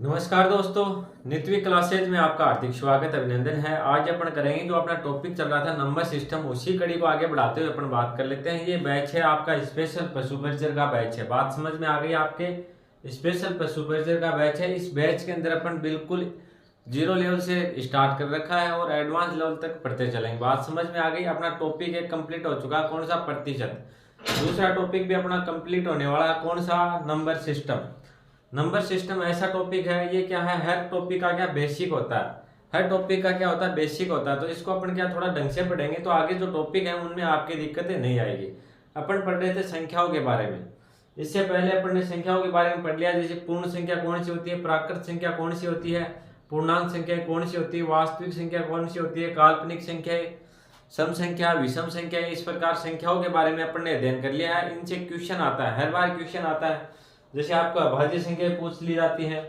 नमस्कार दोस्तों, नित्वी क्लासेज में आपका हार्दिक स्वागत अभिनंदन है। आज अपन करेंगे जो अपना टॉपिक चल रहा था नंबर सिस्टम, उसी कड़ी को आगे बढ़ाते हुए अपन बात कर लेते हैं। ये बैच है आपका स्पेशल पशु परिचर का बैच है। बात समझ में आ गई आपके? स्पेशल पशु परिचर का बैच है। इस बैच के अंदर अपन बिल्कुल जीरो लेवल से स्टार्ट कर रखा है और एडवांस लेवल तक पढ़ते चलेंगे। बात समझ में आ गई? अपना टॉपिक एक कंप्लीट हो चुका, कौन सा? प्रतिशत। दूसरा टॉपिक भी अपना कंप्लीट होने वाला है, कौन सा? Number system. नंबर सिस्टम ऐसा टॉपिक है, ये क्या है, हर टॉपिक का क्या बेसिक होता है, हर टॉपिक का क्या होता है, बेसिक होता है। तो इसको अपन क्या थोड़ा ढंग से पढ़ेंगे तो आगे जो टॉपिक है उनमें आपकी दिक्कतें नहीं आएगी। अपन पढ़ रहे थे संख्याओं के बारे में। इससे पहले अपन ने संख्याओं के बारे में पढ़ लिया, जैसे पूर्ण संख्या कौन सी होती है, प्राकृत संख्या कौन सी होती है, पूर्णांक संख्या कौन सी होती है, वास्तविक संख्या कौन सी होती है, काल्पनिक संख्या, सम संख्या, विषम संख्या। इस प्रकार संख्याओं के बारे में अपन ने अध्ययन कर लिया है। इनसे क्वेश्चन आता है, हर बार क्वेश्चन आता है। जैसे आपको अभाज्य संख्या पूछ ली जाती है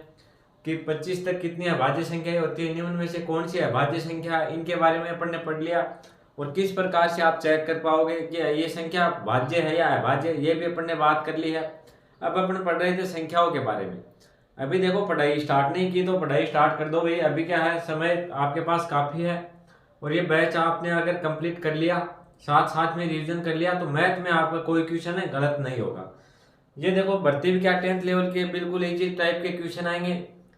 कि 25 तक कितनी अभाज्य संख्याएं होती है, निम्न में से कौन सी अभाज्य संख्या, इनके बारे में अपन ने पढ़ लिया। और किस प्रकार से आप चेक कर पाओगे कि ये संख्या भाज्य है या अभाज्य, ये भी अपन ने बात कर ली है। अब अपन पढ़ रहे थे संख्याओं के बारे में। अभी देखो, पढ़ाई स्टार्ट नहीं की तो पढ़ाई स्टार्ट कर दो भाई। अभी क्या है, समय आपके पास काफी है और ये बैच आपने अगर कंप्लीट कर लिया, साथ साथ में रिवीजन कर लिया, तो मैथ में आपका कोई क्वेश्चन है गलत नहीं होगा। ये देखो, भर्ती भी क्या 10th लेवल के बिल्कुल इजी टाइप के क्वेश्चन आएंगे।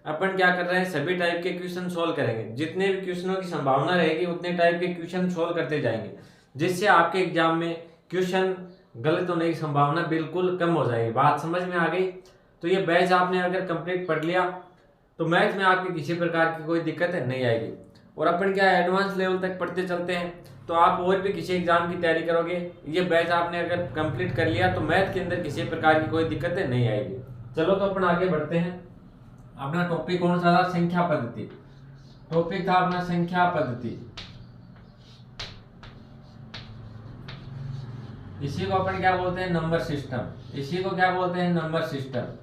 अपन क्या कर रहे हैं, सभी टाइप के क्वेश्चन सोल्व करेंगे। जितने भी क्वेश्चनों की संभावना रहेगी उतने टाइप के क्वेश्चन सोल्व करते जाएंगे, जिससे आपके एग्जाम में क्वेश्चन गलत होने की संभावना बिल्कुल कम हो जाएगी। बात समझ में आ गई? तो ये बैच आपने अगर कंप्लीट पढ़ लिया तो मैथ में आपकी किसी प्रकार की कोई दिक्कत नहीं आएगी। और अपन क्या एडवांस लेवल तक पढ़ते चलते हैं, तो आप और भी किसी एग्जाम की तैयारी करोगे। ये बैच आपने अगर कंप्लीट कर लिया तो मैथ के अंदर किसी प्रकार की कोई दिक्कत नहीं आएगी। चलो तो अपन आगे बढ़ते हैं। अपना टॉपिक कौन सा था? संख्या पद्धति। टॉपिक था अपना संख्या पद्धति। इसी को अपन क्या बोलते हैं? Number system. इसी को क्या बोलते हैं? Number system.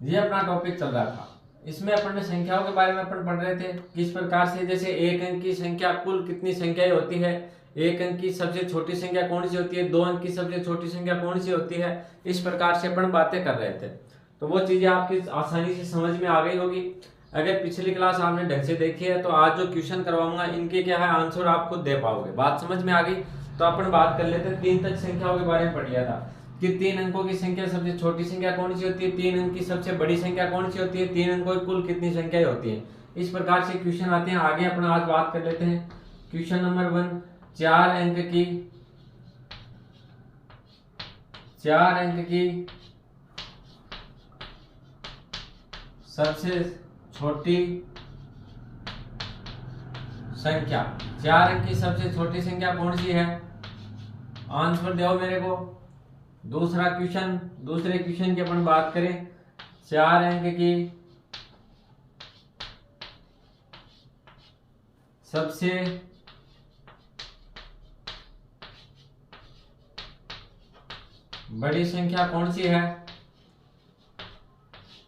ये अपना टॉपिक चल रहा था। इसमें अपन ने संख्याओं के बारे में अपन पढ़ रहे थे किस प्रकार से, जैसे एक अंक की संख्या कुल कितनी संख्याएं होती है, एक अंक की सबसे छोटी संख्या कौन सी होती है, दो अंक की सबसे छोटी संख्या कौन सी होती है। इस प्रकार से अपन बातें कर रहे थे। तो वो चीजें आपकी आसानी से समझ में आ गई होगी। अगर पिछली क्लास आपने ढंग से देखी है तो आज जो क्वेश्चन करवाऊंगा इनके क्या है आंसर आप खुद दे पाओगे। बात समझ में आ गई? तो अपन बात कर लेते हैं। 3 तक संख्याओं के बारे में पढ़ लिया था कि 3 अंकों की संख्या सबसे छोटी संख्या कौन सी होती है, 3 अंक की सबसे बड़ी संख्या कौन सी होती है, 3 अंकों की कुल कितनी संख्याएं होती है। इस प्रकार से क्वेश्चन आते हैं। आगे अपना आज बात कर लेते हैं। क्वेश्चन नंबर 1, 4 अंक की सबसे छोटी संख्या, 4 अंक की सबसे छोटी संख्या कौन सी है? आंसर दो मेरे को। दूसरे क्वेश्चन की अपन बात करें, 4 अंक की सबसे बड़ी संख्या कौन सी है?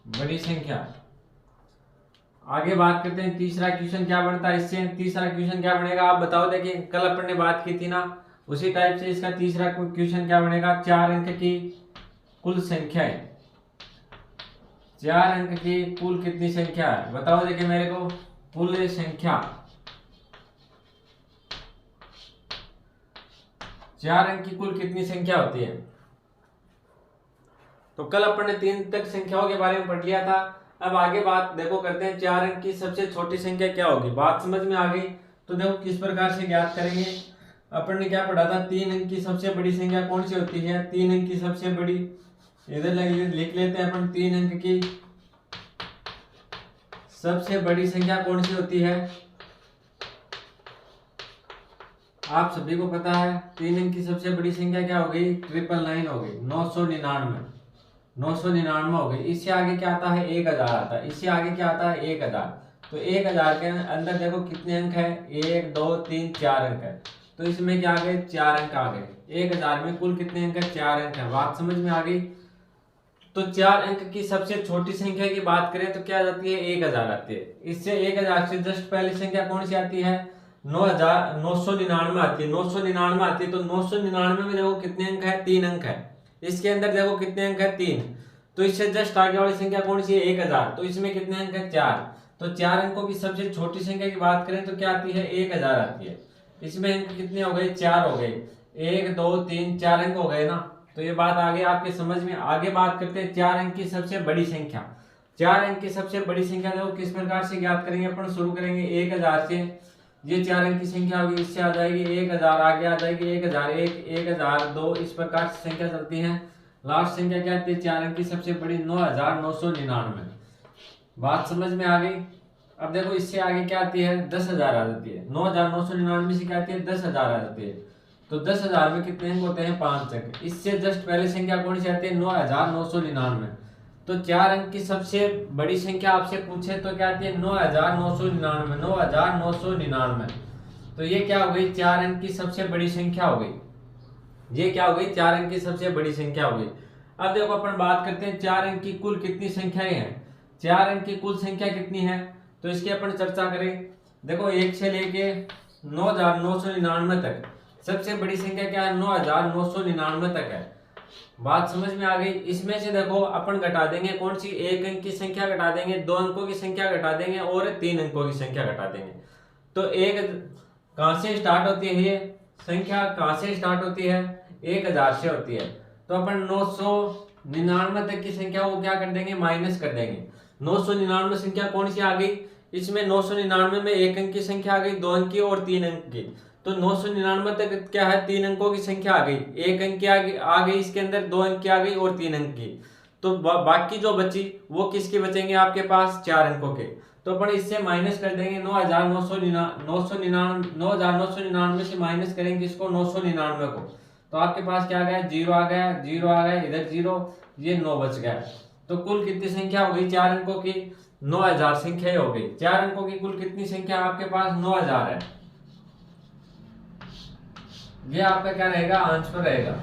बड़ी संख्या। आगे बात करते हैं तीसरा क्वेश्चन क्या बनता है इससे। तीसरा क्वेश्चन क्या बनेगा आप बताओ। देखिए, कल अपन ने बात की थी ना, उसी टाइप से इसका तीसरा क्वेश्चन क्या बनेगा। 4 अंक की कुल संख्याएं, 4 अंक की कुल कितनी संख्या है बताओ। देखिए मेरे को, कुल संख्या 4 अंक की कुल कितनी संख्या होती है। तो कल अपन ने 3 तक संख्याओं के बारे में पढ़ लिया था। अब आगे बात देखो करते हैं, 4 अंक की सबसे छोटी संख्या क्या होगी। बात समझ में आ गई? तो देखो किस प्रकार से ज्ञात करेंगे। अपन ने क्या पढ़ा था, 3 अंक की सबसे बड़ी संख्या कौन सी होती है। 3 अंक की सबसे बड़ी, इधर लिख लेते हैं अपन, 3 अंक की सबसे बड़ी संख्या कौन सी होती है। आप सभी को पता है 3 अंक की सबसे बड़ी संख्या क्या हो गई, 999 हो गई, 999 हो गई। इससे आगे क्या आता है, 1000 आता है। इससे आगे क्या आता है, 1000। तो 1000 के अंदर देखो कितने अंक है, 1 2 3 4 अंक है। तो इसमें क्या आ गए, 4 अंक आ गए। 1000 में कुल कितने अंक है, 4 अंक है। बात समझ में आ गई? तो 4 अंक की सबसे छोटी संख्या की बात करें तो क्या आ जाती है, 1000 आती है। इससे 1000 से जस्ट पहली संख्या कौन सी आती है, 9,999 आती है, 999 आती है। तो 999 में देखो कितने अंक है, 3 अंक है। इसके अंदर देखो कितने अंक है, 3। तो इससे जस्ट आगे वाली संख्या कौन सी है, 1000। तो इसमें कितने अंक है, 4। तो 4 अंकों की सबसे छोटी संख्या की बात करें तो क्या आती है, 1000 आती है। इसमें अंक कितने हो गए, 4 हो गए। 1 2 3 4 अंक हो गए ना। तो ये बात आगे आपके समझ में। आगे बात करते हैं 4 अंक की सबसे बड़ी संख्या। 4 अंक की सबसे बड़ी संख्या देखो किस प्रकार से ज्ञात करेंगे। अपन शुरू करेंगे 1000 से। ये 4 अंक की संख्या होगी, इससे आ जाएगी 1000, आगे आ जाएगी 1001, 1002, इस प्रकार से संख्या चलती है। लास्ट संख्या क्या आती है 4 अंक की सबसे बड़ी, 9999। बात समझ में आ गई। अब देखो इससे आगे क्या आती है, 10,000 आ जाती है। 9999 से क्या आती है, 10,000 आ जाती है। तो 10,000 में कितने अंक होते हैं, 5 अंक। इससे जस्ट पहले संख्या कौन सी आती है, 9999। तो 4 अंक की सबसे बड़ी संख्या आपसे पूछे तो क्या आती है, 9999, 9999। तो ये क्या हो गई, 4 अंक की सबसे बड़ी संख्या हो गई। ये क्या हो गई, 4 अंक की सबसे बड़ी संख्या हो गई। अब देखो अपन बात करते हैं 4 अंक की कुल कितनी संख्याएं हैं। 4 अंक की कुल संख्या कितनी है, तो इसकी अपन चर्चा करें। देखो 1 से लेके 9999 तक सबसे बड़ी संख्या क्या है, 9999 तक है। बात समझ में आ गई। इसमें से देखो अपन घटा देंगे कौन सी, 1 अंक की संख्या घटा देंगे, 2 अंकों की संख्या घटा देंगे और 3 अंकों की संख्या घटा देंगे। तो एक कहां से स्टार्ट होती है, ये संख्या कहां से स्टार्ट होती है, 1000 से होती है। तो अपन 999 तक की संख्या को क्या कर देंगे, माइनस कर देंगे। 999 संख्या कौन सी आ गई, इसमें 999 में 1 अंक की संख्या आ गई, 2 अंक की और 3 अंक की। तो 999 तक क्या है, 3 अंकों की संख्या आ गई, 1 अंक की आ गई, इसके अंदर 2 अंक की आ गई और 3 अंक की। तो बाकी जो बची वो किसके बचेंगे आपके पास, 4 अंकों के। तो अपन इससे माइनस कर देंगे 9,999 से माइनस करेंगे इसको, 999 को। तो आपके पास क्या आ गया, 0 आ गया, 0 आ गया, इधर 0, ये 9 बच गया। तो कुल कितनी संख्या हो गई 4 अंकों की, 9000 संख्या हो गई। 4 अंकों की कुल कितनी संख्या आपके पास, 9000 है। ये आपका क्या रहेगा, आंसर रहेगा।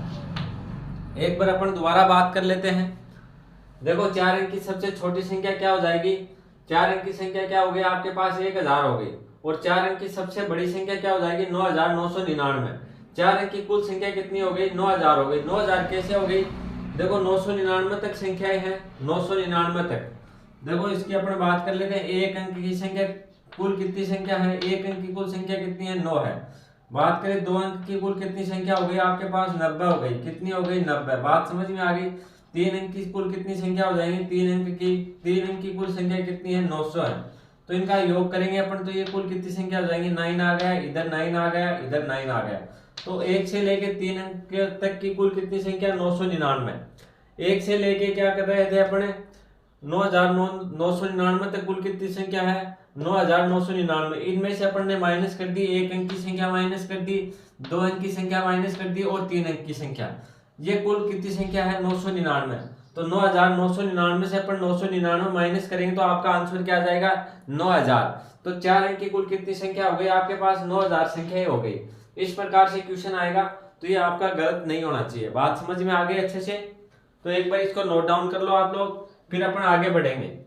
एक बार अपन दोबारा बात कर लेते हैं। देखो 4 अंक की सबसे छोटी संख्या क्या हो जाएगी, 4 अंक की संख्या क्या हो गई आपके पास, 1000 हो गई। और 4 अंक की सबसे बड़ी संख्या क्या हो जाएगी, 9999। 4 अंक की कुल संख्या कितनी हो गई, 9000 हो गई। 9000 कैसे हो गई, देखो 999 तक संख्याएं हैं, 999 तक। देखो इसकी अपन बात कर लेते हैं। 1 अंक की संख्या कुल कितनी संख्या है, 1 अंक की कुल संख्या कितनी है, 9 है। बात करें 2 अंक की कुल कितनी संख्या हो गई आपके पास, 90 हो गई। कितनी हो गई, 90। बात समझ में आ गई। 3 अंक की कुल कितनी संख्या हो जाएगी, 3 अंक की कुल संख्या कितनी है, 900 है। तो इनका योग करेंगे अपन, तो ये कुल कितनी संख्या हो जाएगी, 9 आ गया, इधर 9 आ गया, इधर 9 आ गया। तो 1 से लेके 3 अंक तक की कुल कितनी संख्या, 999। 1 से लेके क्या कर रहे थे अपने, 9999 तक कुल कितनी संख्या है, 9999। इनमें से अपन ने माइनस कर दी, 1 अंक की संख्या माइनस कर दी, 2 अंक की संख्या माइनस कर दी और 3 अंक की संख्या। ये कुल कितनी संख्या है, 999। तो 9999 से अपन 999 माइनस करेंगे तो आपका आंसर क्या आ जाएगा, 9000। तो 4 अंक की कुल कितनी संख्या हो गई आपके पास, 9000 संख्या हो गई। इस प्रकार से क्वेश्चन आएगा। तो ये आपका गलत नहीं होना चाहिए। बात समझ में आ गई अच्छे से। तो एक बार इसको नोट डाउन कर लो आप लोग, फिर अपन आगे बढ़ेंगे।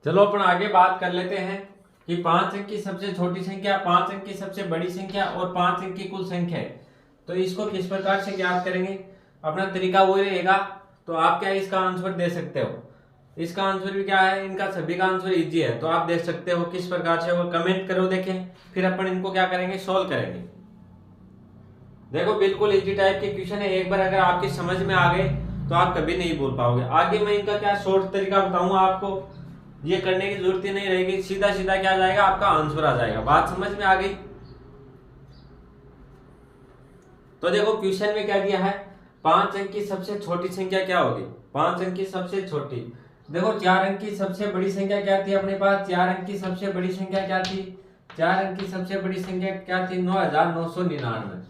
चलो अपन आगे बात कर लेते हैं कि 5 अंक की सबसे छोटी संख्या, 5 अंक की सबसे बड़ी संख्या और 5 अंक की कुल संख्या है। तो इसको किस प्रकार से ज्ञात करेंगे, अपना तरीका वही रहेगा। तो आप क्या इसका आंसर दे सकते हो। इसका आंसर भी क्या है, इनका सभी का आंसर इजी है। तो आप देख सकते हो किस प्रकार से, वो कमेंट करो देखें, फिर अपन इनको क्या करेंगे, सोल्व करेंगे। देखो बिल्कुल इजी टाइप के क्वेश्चन है। एक बार अगर आपकी समझ में आ गए तो आप कभी नहीं भूल पाओगे। आगे मैं इनका क्या शॉर्ट तरीका बताऊंगा आपको, ये करने की जरूरत ही नहीं रहेगी, सीधा सीधा क्या आ जाएगा, आपका आंसर आ जाएगा। बात समझ में आ गई। तो देखो क्वेश्चन में क्या दिया है, 5 अंक की सबसे छोटी संख्या क्या होगी, 5 अंक की सबसे छोटी। देखो 4 अंक की सबसे बड़ी संख्या क्या थी अपने पास, 4 अंक की सबसे बड़ी संख्या क्या थी, 4 अंक की सबसे बड़ी संख्या क्या थी, 9999।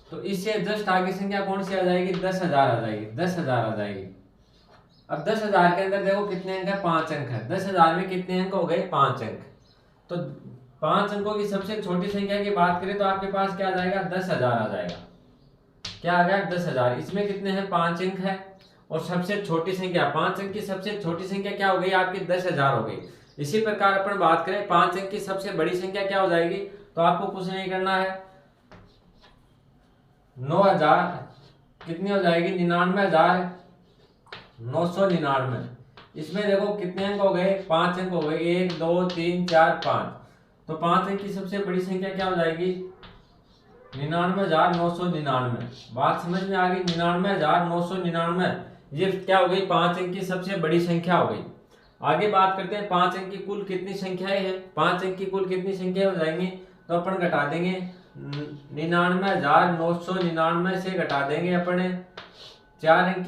तो इससे जस्ट आगे संख्या कौन सी आ जाएगी, 10,000 आ जाएगी, 10,000 आ जाएगी। अब 10,000 के अंदर देखो कितने अंक है, 5 अंक है। 10,000 में कितने अंक हो गए, 5 अंक। तो 5 अंकों की सबसे छोटी संख्या की बात करें तो आपके पास क्या आ जाएगा, 10,000 आ जाएगा। क्या आ गया, 10,000। इसमें कितने हैं, 5 अंक है और सबसे छोटी संख्या 5 अंक की सबसे छोटी संख्या क्या हो गई आपकी, 10,000 हो गई। इसी प्रकार अपन बात करें 5 अंक की सबसे बड़ी संख्या क्या हो जाएगी, तो आपको कुछ नहीं करना है, 9,000 कितनी हो जाएगी, 99,999। इसमें देखो कितने अंक हो गए, 5 अंक हो गए, 1 2 3 4 5। तो 5 अंक की सबसे बड़ी संख्या क्या हो जाएगी, 99,999। बात समझ में आ गई, 99,999 ये क्या हो गई, 5 अंक की सबसे बड़ी संख्या हो गई। आगे बात करते हैं 5 अंक की कुल कितनी संख्याएं हैं, 5 अंक की कुल कितनी संख्याएं हो जाएंगी, तो अपन घटा देंगे 99,999 से घटा देंगे अपने 4 अंक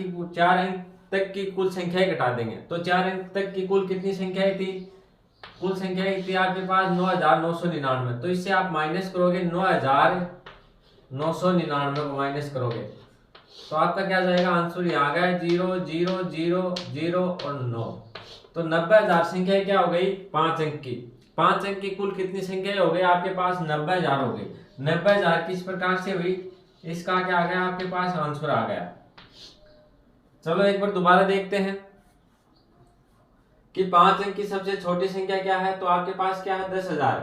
तक की कुल संख्याएं घटा देंगे। तो 4 अंक तक की कुल कितनी संख्याएं थी, कुल संख्याएं थी आपके पास 9,999। तो इससे आप माइनस करोगे 9,999 को माइनस करोगे तो आपका क्या जाएगा, आंसर यहाँ गया 0 0 0 0 और 9। तो 90,000 संख्या क्या हो गई, 5 अंक की। 5 अंक की कुल कितनी संख्या हो गई आपके पास, 90,000 हो गई। 90,000 किस प्रकार से हुई, इसका क्या आ गया आपके पास, आंसर आ गया। चलो एक बार दोबारा देखते हैं कि 5 अंक की सबसे छोटी संख्या क्या है, तो आपके पास क्या है, 10,000।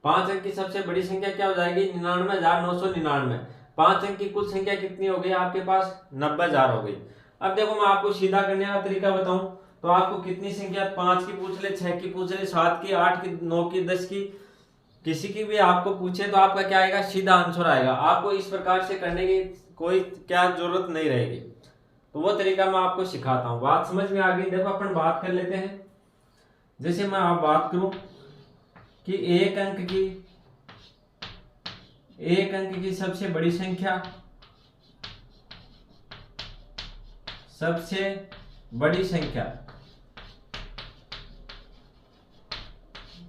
5 अंक की सबसे बड़ी संख्या क्या हो जाएगी, 99,999। 5 अंक की कुल संख्या कितनी हो गई आपके पास, 90,000 हो गई। अब देखो मैं आपको सीधा करने का तरीका बताऊं तो आपको कितनी संख्या, 5 की पूछ ले, 6 की पूछ ले, 7 की, 8 की, 9 की, 10 की, किसी की भी आपको पूछे तो आपका क्या आएगा, सीधा आंसर आएगा। आपको इस प्रकार से करने की कोई क्या जरूरत नहीं रहेगी। तो वो तरीका मैं आपको सिखाता हूँ। बात समझ में आ गई। देखो अपन बात कर लेते हैं, जैसे मैं आप बात करूं कि एक अंक की सबसे बड़ी संख्या, सबसे बड़ी संख्या।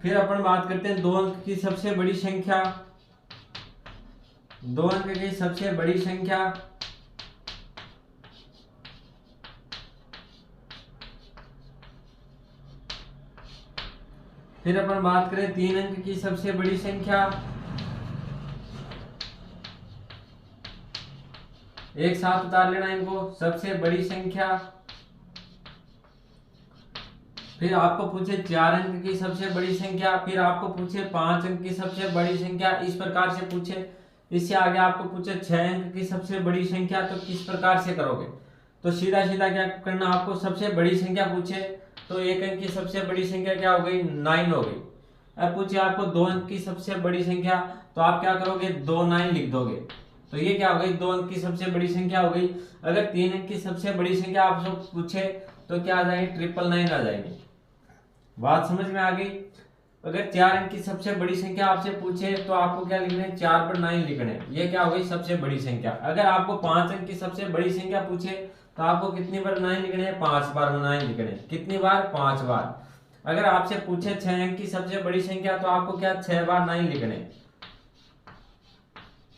फिर अपन बात करते हैं 2 अंक की सबसे बड़ी संख्या, 2 अंक की सबसे बड़ी संख्या। फिर अपन बात करें 3 अंक की सबसे बड़ी संख्या। एक साथ उतार लेना इनको, सबसे बड़ी संख्या। फिर आपको पूछे 4 अंक की सबसे बड़ी संख्या, फिर आपको पूछे 5 अंक की सबसे बड़ी संख्या, इस प्रकार से पूछे। इससे आगे आपको पूछे 6 अंक की सबसे बड़ी संख्या, तो किस प्रकार से करोगे, तो सीधा सीधा क्या करना, आपको सबसे बड़ी संख्या पूछे तो 1 अंक की सबसे बड़ी संख्या क्या हो गई, 9 हो गई। अब पूछे आपको 2 अंक की सबसे बड़ी संख्या, तो आप क्या करोगे, 2 9 लिख दोगे। तो ये क्या हो गई, 2 अंक की सबसे बड़ी संख्या हो गई। अगर 3 अंक की सबसे बड़ी संख्या आपसे पूछे तो क्या आ जाएगी, 999 आ जाएगी। बात समझ में आ गई। अगर 4 अंक की सबसे बड़ी संख्या आपसे पूछे तो आपको क्या लिखना है, 4 पर 9 लिखने। ये क्या हो गई, सबसे बड़ी संख्या। अगर आपको 5 अंक की सबसे बड़ी संख्या पूछे तो आपको कितनी बार 9 लिखने हैं, 5 बार 9 लिखने। कितनी बार, 5 बार। अगर आपसे पूछे 6 अंक की सबसे बड़ी संख्या तो आपको क्या 6 बार 9 लिखने,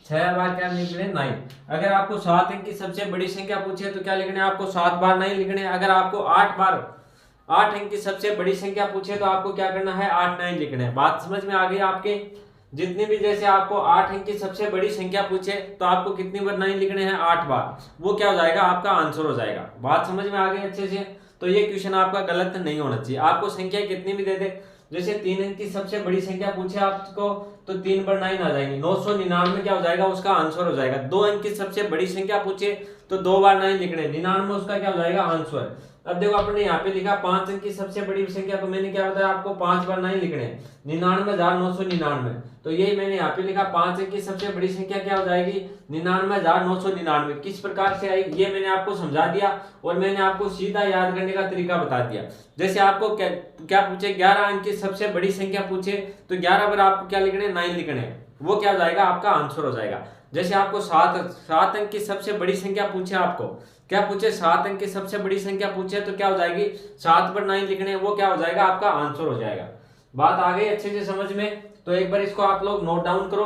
6 बार क्या लिखने, 9। अगर आपको 7 अंक की सबसे बड़ी संख्या पूछे तो क्या लिखने, आपको 7 बार 9 लिखने। अगर आपको 8 अंक की सबसे बड़ी संख्या पूछे तो आपको क्या करना है, 8 9 लिखने। बात समझ में आ गई आपके। जितनी भी, जैसे आपको 8 अंक की सबसे बड़ी संख्या पूछे तो आपको कितनी बार 9 लिखने हैं, 8 बार। वो क्या हो जाएगा, आपका आंसर हो जाएगा। बात समझ में आ गई अच्छे से। तो ये क्वेश्चन आपका गलत नहीं होना चाहिए। आपको संख्या कितनी भी दे दे, जैसे 3 अंक की सबसे बड़ी संख्या पूछे आपको तो 3 बार 9 आ जाएंगे, 999 क्या हो जाएगा, उसका आंसर हो जाएगा। 2 अंक की सबसे बड़ी संख्या पूछे तो 2 बार 9 लिखने, 99 उसका क्या हो जाएगा, आंसर। अब देखो आपने यहाँ पे लिखा 5 अंक की सबसे बड़ी संख्या, तो मैंने क्या बताया आपको, 5 बार 9 लिखने, 99,999। तो यही मैंने यहाँ पे लिखा 5 अंक की सबसे बड़ी संख्या क्या हो जाएगी, 99,999। किस प्रकार से आई ये मैंने आपको समझा दिया और मैंने आपको सीधा याद करने का तरीका बता दिया। जैसे आपको क्या पूछे, 11 अंक की सबसे बड़ी संख्या पूछे तो 11 बार आपको क्या लिखने, 9 लिखने। वो क्या हो जाएगा, आपका आंसर हो जाएगा। जैसे आपको 7 अंक की सबसे बड़ी संख्या पूछे, आपको क्या पूछे, 7 अंक की सबसे बड़ी संख्या पूछे तो क्या हो जाएगी, 7 पर 9 लिखने। वो क्या हो जाएगा, आपका आंसर हो जाएगा। बात आ गई अच्छे से समझ में। तो एक बार इसको आप लोग नोट डाउन करो।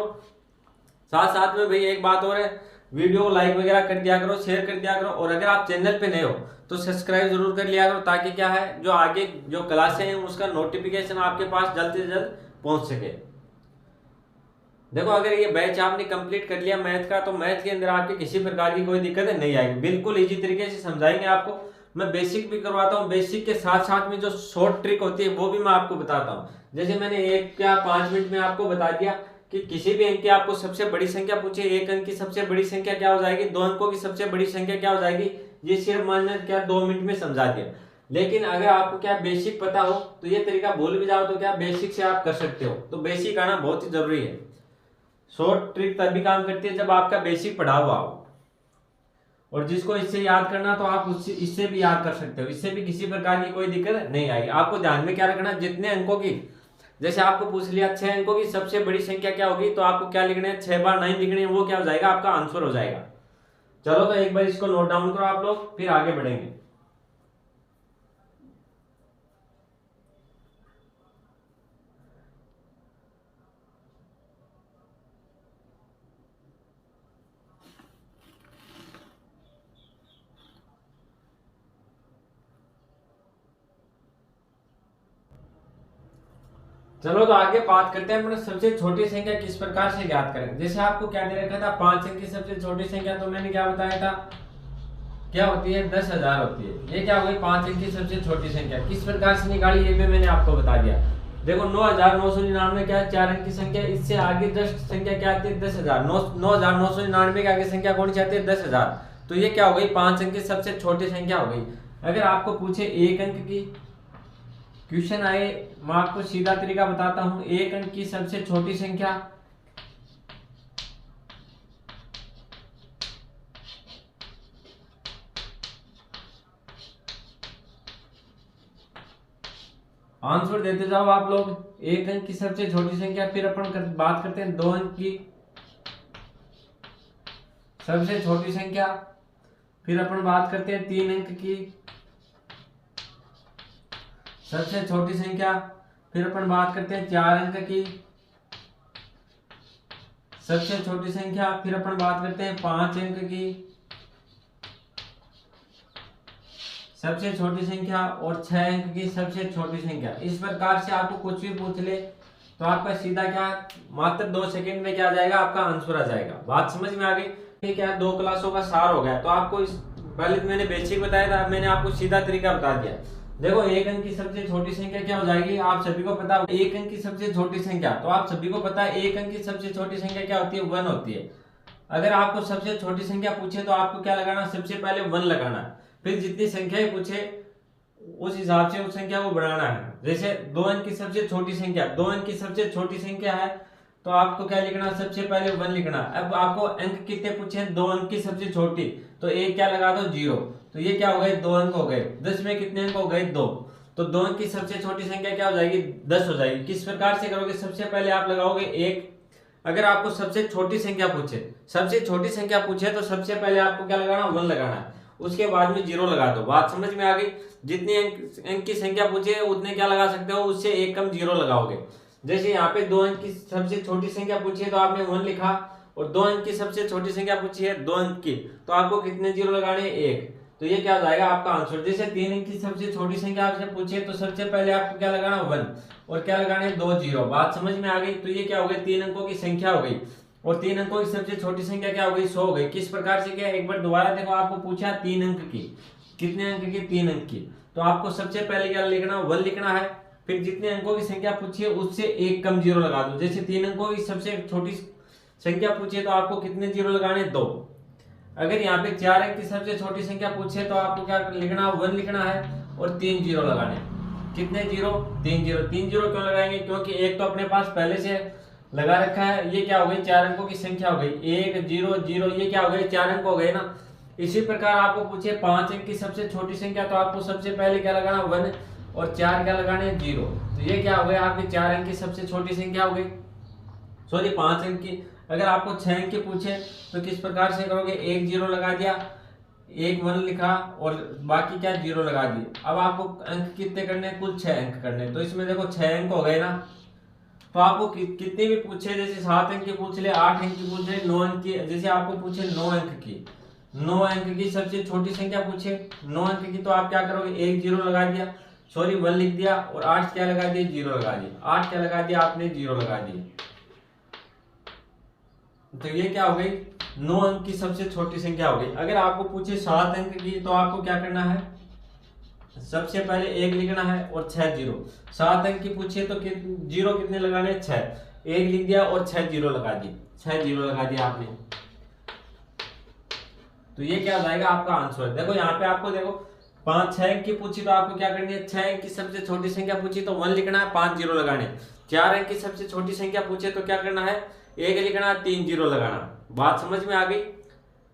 साथ साथ में भाई एक बात और है, वीडियो को लाइक वगैरह कर दिया करो, शेयर कर दिया करो। और अगर आप चैनल पे नए हो तो सब्सक्राइब जरूर कर लिया करो, ताकि क्या है, जो आगे जो क्लासें हैं उसका नोटिफिकेशन आपके पास जल्द से जल्द पहुंच सके। देखो अगर ये बैच आपने कंप्लीट कर लिया मैथ का, तो मैथ के अंदर आपके किसी प्रकार की कोई दिक्कत नहीं आएगी, बिल्कुल इजी तरीके से समझाएंगे आपको। मैं बेसिक भी करवाता हूँ, बेसिक के साथ साथ में जो शॉर्ट ट्रिक होती है वो भी मैं आपको बताता हूँ। जैसे मैंने 1 या 5 मिनट में आपको बता दिया कि किसी भी अंक की आपको सबसे बड़ी संख्या पूछे, 1 अंक की सबसे बड़ी संख्या क्या हो जाएगी, 2 अंकों की सबसे बड़ी संख्या क्या हो जाएगी, ये सिर्फ मैंने क्या 2 मिनट में समझा दिया। लेकिन अगर आपको क्या बेसिक पता हो तो ये तरीका भूल भी जाओ तो क्या बेसिक से आप कर सकते हो। तो बेसिक आना बहुत ही जरूरी है। शॉर्ट ट्रिक तभी काम करती है जब आपका बेसिक पढ़ा हुआ हो, और जिसको इससे याद करना तो आप उससे इससे भी याद कर सकते हो, इससे भी किसी प्रकार की कोई दिक्कत नहीं आएगी। आपको ध्यान में क्या रखना, जितने अंकों की, जैसे आपको पूछ लिया 6 अंकों की सबसे बड़ी संख्या क्या होगी, तो आपको क्या लिखना है, 6 बार 9 लिखनी है, वो क्या हो जाएगा, आपका आंसर हो जाएगा। चलो तो एक बार इसको नोट डाउन करो आप लोग, फिर आगे बढ़ेंगे। चलो तो आगे बात करते हैं अपने सबसे छोटी संख्या किस प्रकार से ज्ञात करें। जैसे आपको क्या दे रखा था, 5 अंक की सबसे छोटी संख्या, तो मैंने क्या बताया था, क्या होती है, 10,000 होती है। ये क्या हो गई, 5 अंक की सबसे छोटी संख्या, किस प्रकार से निकाली ये भी मैंने आपको बता दिया। देखो 9,999 क्या है, 4 अंक की संख्या, इससे आगे जस्ट संख्या क्या आती है, 10,000। 9,999 के आगे संख्या कौन सी आती है, 10,000। तो ये क्या हो गई, 5 अंक की सबसे छोटी संख्या हो गई। अगर आपको पूछे 1 अंक की क्वेश्चन आए, मैं आपको सीधा तरीका बताता हूं, 1 अंक की सबसे छोटी संख्या, आंसर देते जाओ आप लोग। 1 अंक की सबसे छोटी संख्या, फिर अपन बात करते हैं 2 अंक की सबसे छोटी संख्या, फिर अपन बात करते हैं 3 अंक की सबसे छोटी संख्या, फिर अपन बात करते हैं 4 अंक की सबसे छोटी संख्या, फिर अपन बात करते हैं 5 अंक की सबसे छोटी संख्या, और 6 अंक की सबसे छोटी संख्या। इस प्रकार से आपको कुछ भी पूछ ले तो आपका सीधा क्या, मात्र 2 सेकंड में क्या आ जाएगा, आपका आंसर आ जाएगा। बात समझ में आ गई। ठीक है, 2 क्लासों का सार हो गया। तो आपको इस पहले तो मैंने बेसिक बताया था, मैंने आपको सीधा तरीका बता दिया। देखो 1 अंक की सबसे छोटी संख्या क्या हो जाएगी, आप सभी को पता, 1 अंक की सबसे छोटी संख्या, तो आप सभी को पता है 1 अंक की सबसे छोटी संख्या क्या होती है, 1 होती है। अगर आपको सबसे छोटी संख्या पूछे तो आपको क्या लगाना, सबसे पहले 1 लगाना, फिर जितनी संख्या पूछे उस हिसाब से उस संख्या को बढ़ाना है। जैसे 2 अंक की सबसे छोटी संख्या, 2 अंक की सबसे छोटी संख्या है, तो आपको क्या लिखना, सबसे पहले 1 लिखना। अब आपको अंक कितने पूछे, 2 अंक की सबसे छोटी, तो एक क्या लगा दो, 0। तो ये क्या हो गए, 2 अंक हो गए। 10 में कितने अंक हो गए, 2। तो 2 अंक की सबसे छोटी संख्या क्या हो जाएगी, 10 हो जाएगी। किस प्रकार से करोगे, सबसे पहले आप लगाओगे 1। अगर आपको सबसे छोटी संख्या पूछे, सबसे छोटी संख्या पूछे तो सबसे पहले आपको क्या लगाना, 1 लगाना है, उसके बाद में 0 लगा दो। बात समझ में आ गई। जितनी अंक की संख्या पूछे उतने क्या लगा सकते हो, उससे एक कम 0 लगाओगे। जैसे यहाँ पे 2 अंक की सबसे छोटी संख्या पूछी है तो आपने 1 लिखा, और 2 अंक की सबसे छोटी संख्या पूछी है 2 अंक की, तो आपको कितने 0 लगाने, 1। तो ये क्या हो जाएगा आपका आंसर। जैसे 3 अंक की सबसे छोटी संख्या आपसे पूछे तो सबसे पहले आपको क्या लगाना, 1, और क्या लगाने, 2 0। बात समझ में आ गई। तो ये क्या हो गई, 3 अंकों की संख्या हो गई, और 3 अंकों की सबसे छोटी संख्या क्या हो गई, 100 हो गई। किस प्रकार से, क्या, एक बार दोबारा देखो, आपको पूछा 3 अंक की, कितने अंक की, 3 अंक की, तो आपको सबसे पहले क्या लिखना, 1 लिखना है, फिर जितने अंकों की संख्या पूछी है उससे एक कम 0 लगा दो। जैसे 3 अंकों की सबसे छोटी संख्या पूछी तो आपको कितने 0 लगाने, 2। अगर यहाँ पे 4 अंक की सबसे छोटी संख्या पूछे तो आपको क्या लिखना, 1 लिखना है, और 3 0 लगाने। कितने 0, 3 0। 3 0 क्यों लगाएंगे, क्योंकि एक तो अपने पास पहले से लगा रखा है। ये क्या हो गई, 4 अंकों की संख्या हो गई, 1 0 0, ये क्या हो गए, 4 अंक हो गए ना। इसी प्रकार आपको पूछे 5 अंक की सबसे छोटी संख्या, तो आपको सबसे पहले क्या लगाना, 1, और 4 क्या लगाने, 0। तो ये क्या हो गया, आपकी 4 अंक की सबसे छोटी संख्या हो गई, सॉरी 5 अंक की। अगर आपको 6 अंक की पूछे तो किस प्रकार से करोगे, 1 0 लगा दिया, 1 1 लिखा, और बाकी क्या 0 लगा दिए। अब आपको अंक कितने करने, कुल 6 अंक करने। तो इसमें देखो 6 अंक हो गए ना। तो आपको कितने भी पूछे, जैसे 7 अंक की पूछ ले, 8 अंक की पूछ ले, 9 अंक की, जैसे आपको पूछे 9 अंक की, 9 अंक की सबसे छोटी संख्या पूछे 9 अंक की, तो आप क्या करोगे, 1 0 लगा दिया, सॉरी 1 लिख दिया, और 8 क्या लगा दिए, 0 लगा दिया। 8 क्या लगा दिया आपने, 0 लगा दिए। तो ये क्या हो गई, 9 अंक की सबसे छोटी संख्या हो गई। अगर आपको पूछे 7 अंक की तो आपको क्या करना है, सबसे पहले 1 लिखना है और 6 जीरो। 7 अंक की पूछे तो जीरो कितने लगाने, 6। 1 लिख दिया और 6 जीरो लगा दिए, 6 जीरो लगा दिया आपने। तो ये क्या हो जाएगा आपका आंसर। देखो यहाँ पे आपको देखो 6 अंक की पूछी तो आपको क्या करनी है, 6 अंक की सबसे छोटी संख्या पूछी तो 1 लिखना है, 5 जीरो लगाने। 4 अंक की सबसे छोटी संख्या पूछे तो क्या करना है, 1 लिखना है, 3 जीरो लगाना। बात समझ में आ गई।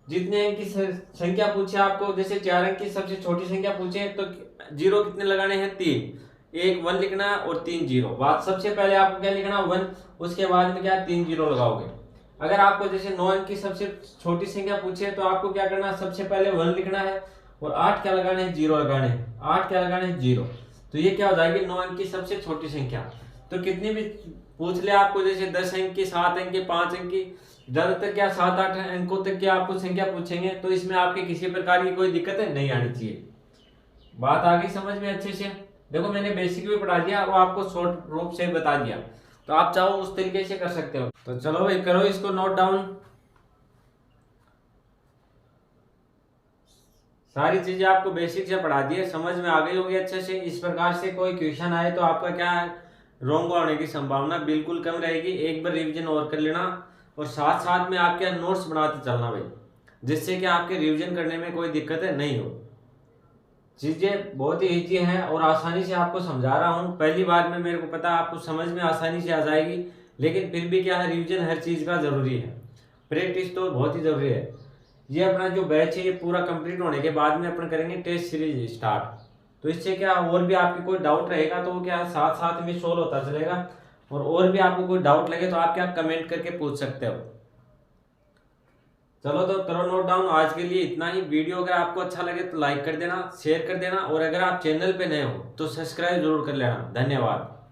जितने अंक की संख्या पूछे आपको, जैसे 4 अंक की सबसे छोटी संख्या पूछे तो जीरो कितने लगाने हैं, 3। 1 1 लिखना है और 3 जीरो। बात सबसे पहले आपको क्या लिखना, 1, उसके बाद में क्या 3 जीरो लगाओगे। अगर आपको जैसे 9 अंक की सबसे छोटी संख्या पूछे तो आपको क्या करना है, सबसे पहले 1 लिखना है और 8 क्या लगाने हैं, जीरो लगाने हैं। 8 क्या लगाने हैं, जीरो। तो ये क्या हो जाएगी, 9 अंक की सबसे छोटी संख्या। तो कितनी भी पूछ ले आपको, जैसे 10 अंक की, 7 अंक की, 5 अंक की, ज्यादातर क्या 7-8 अंकों तक की आपको संख्या पूछेंगे, तो इसमें आपके किसी प्रकार की कोई दिक्कत नहीं आनी चाहिए। बात आ गई समझ में अच्छे से। देखो मैंने बेसिक भी पढ़ा दिया और आपको शॉर्ट रूप से बता दिया, तो आप चाहो उस तरीके से कर सकते हो। तो चलो भाई करो इसको नोट डाउन। सारी चीजें आपको बेसिक से पढ़ा दी है, समझ में आ गई होगी अच्छे से। इस प्रकार से कोई क्वेश्चन आए तो आपका क्या है, रॉन्ग होने की संभावना बिल्कुल कम रहेगी। एक बार रिवीजन और कर लेना और साथ साथ में आपके नोट्स बनाते चलना भाई, जिससे कि आपके रिवीजन करने में कोई दिक्कत नहीं हो। चीजें बहुत ही ईजी हैं और आसानी से आपको समझा रहा हूँ। पहली बार में मेरे को पता है आपको समझ में आसानी से आ जाएगी, लेकिन फिर भी क्या है, रिवीजन हर चीज का जरूरी है, प्रैक्टिस तो बहुत ही जरूरी है। ये अपना जो बैच है ये पूरा कंप्लीट होने के बाद में अपन करेंगे टेस्ट सीरीज स्टार्ट। तो इससे क्या और भी आपकी कोई डाउट रहेगा तो वो क्या साथ साथ में सोल्व होता चलेगा। और भी आपको कोई डाउट लगे तो आप क्या कमेंट करके पूछ सकते हो। चलो तो करो नोट डाउन। आज के लिए इतना ही। वीडियो अगर आपको अच्छा लगे तो लाइक कर देना, शेयर कर देना, और अगर आप चैनल पे नए हो तो सब्सक्राइब जरूर कर लेना। धन्यवाद।